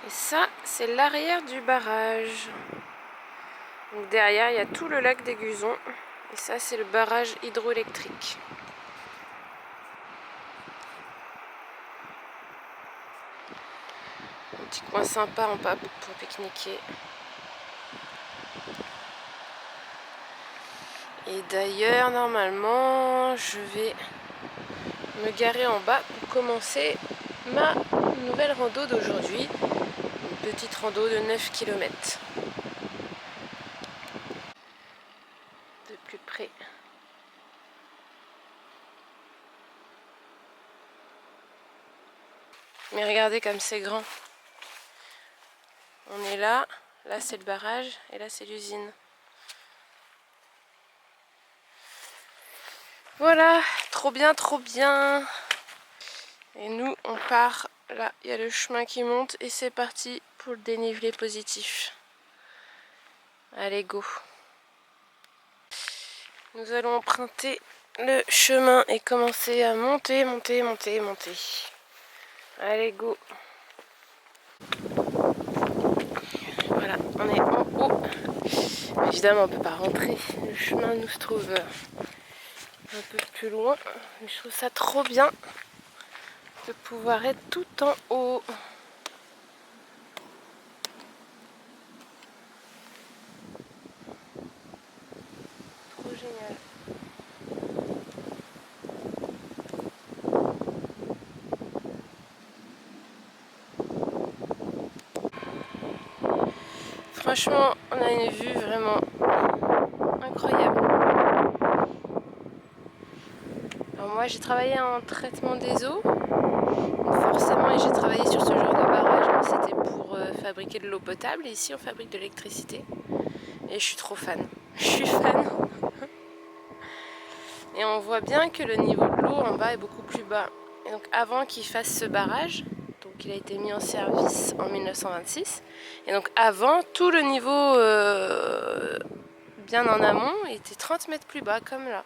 Et ça, c'est l'arrière du barrage. Donc derrière, il y a tout le lac des Gusons. Et ça, c'est le barrage hydroélectrique. Un petit coin sympa en pape pour pique-niquer. Et d'ailleurs, normalement, je vais me garer en bas pour commencer ma nouvelle rando d'aujourd'hui. Une petite rando de 9 km. De plus près. Mais regardez comme c'est grand. On est là, là c'est le barrage et là c'est l'usine. Voilà, trop bien, trop bien. Et nous on part, là il y a le chemin qui monte et c'est parti pour le dénivelé positif. Allez go. Nous allons emprunter le chemin et commencer à monter, monter, monter, monter. Allez go. Voilà, on est en haut. Évidemment on ne peut pas rentrer, le chemin nous se trouve un peu plus loin. Mais je trouve ça trop bien de pouvoir être tout en haut. Trop génial. Franchement, on a une vue vraiment incroyable. Alors moi, j'ai travaillé en traitement des eaux. Donc forcément, et j'ai travaillé sur ce genre de barrage, mais c'était pour fabriquer de l'eau potable. Et ici, on fabrique de l'électricité. Et je suis trop fan. Je suis fan. Et on voit bien que le niveau de l'eau en bas est beaucoup plus bas. Et donc avant qu'il fasse ce barrage, donc il a été mis en service en 1926. Et donc avant, tout le niveau bien en amont était 30 mètres plus bas, comme là.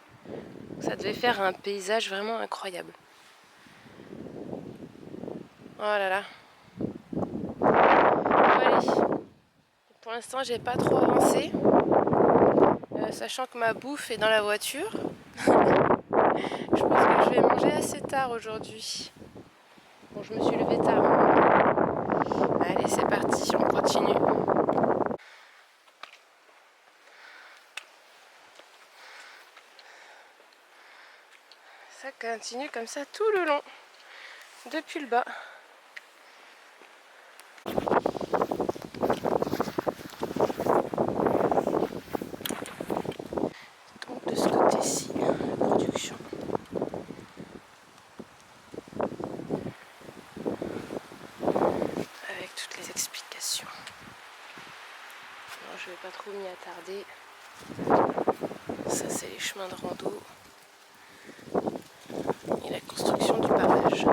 Ça devait faire un paysage vraiment incroyable. Oh là là. Bon, allez. Pour l'instant, j'ai pas trop avancé. Sachant que ma bouffe est dans la voiture. Je pense que je vais manger assez tard aujourd'hui. Bon, je me suis levée tard. Allez, c'est parti, on continue. Ça continue comme ça tout le long, depuis le bas. Donc de ce côté-ci, la production. Avec toutes les explications. Alors, je ne vais pas trop m'y attarder. Ça, c'est les chemins de rando. Et la construction du barrage.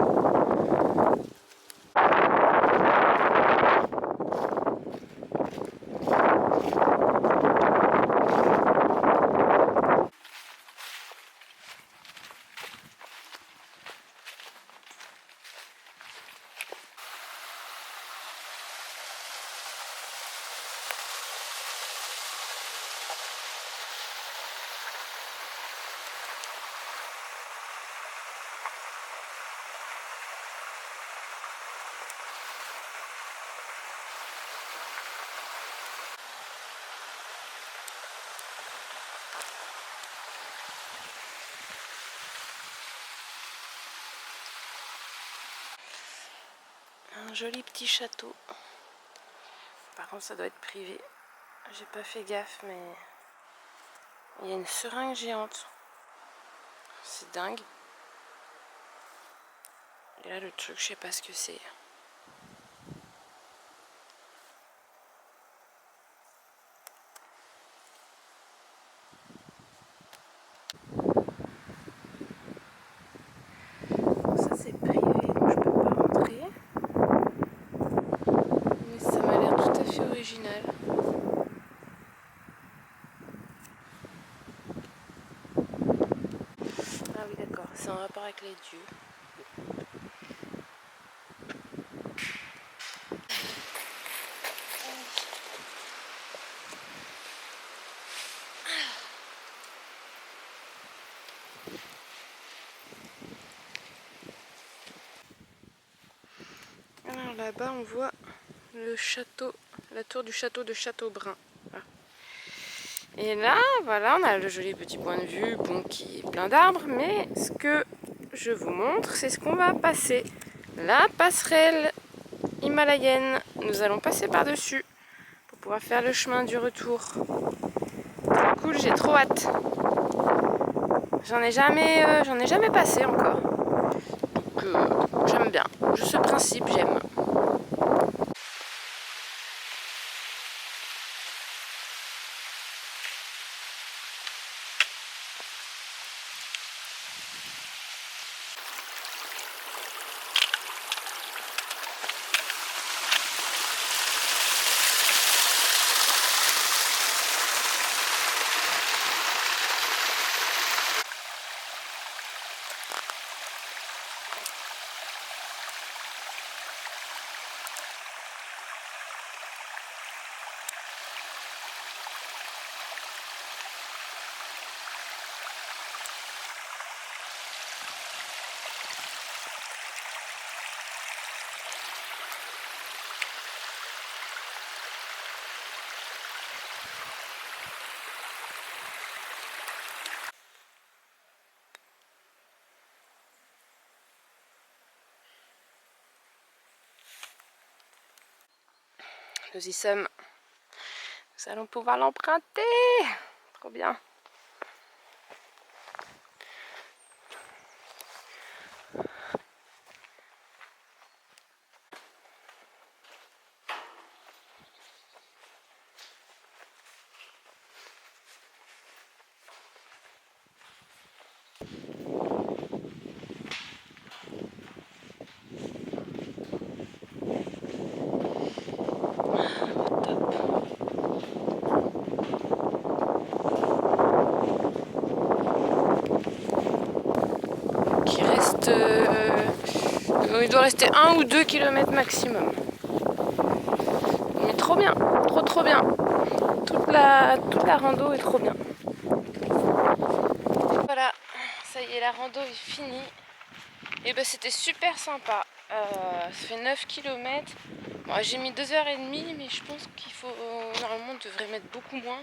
Un joli petit château. Par contre, ça doit être privé. J'ai pas fait gaffe, mais il y a une seringue géante. C'est dingue. Et là, le truc, je sais pas ce que c'est. Ça, c'est privé, donc je peux pas rentrer. Mais ça m'a l'air tout à fait original. Ah oui, d'accord, c'est en rapport avec les dieux. Alors là-bas on voit le château, la tour du château de Châteaubrun. Voilà. Et là, voilà, on a le joli petit point de vue, bon, qui est plein d'arbres, mais ce que je vous montre, c'est ce qu'on va passer. La passerelle himalayenne. Nous allons passer par-dessus pour pouvoir faire le chemin du retour. Cool, j'ai trop hâte. J'en ai jamais passé encore. Donc j'aime bien. Juste ce principe, j'aime. Nous y sommes. Nous allons pouvoir l'emprunter. Trop bien. Il doit rester 1 ou 2 km maximum. Mais trop bien, trop bien. Toute la rando est trop bien. Voilà, ça y est, la rando est finie. Et ben c'était super sympa. Ça fait 9 km. Bon, j'ai mis 2h30, mais je pense qu'il faut... normalement, on devrait mettre beaucoup moins.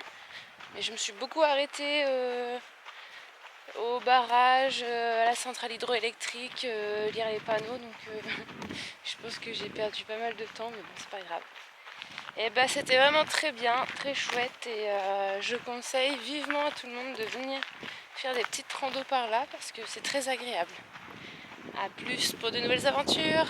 Mais je me suis beaucoup arrêtée au barrage, à la centrale hydroélectrique, lire les panneaux. Donc je pense que j'ai perdu pas mal de temps, mais bon, c'est pas grave. Et bah c'était vraiment très bien, très chouette, et je conseille vivement à tout le monde de venir faire des petites randos par là parce que c'est très agréable. A plus pour de nouvelles aventures.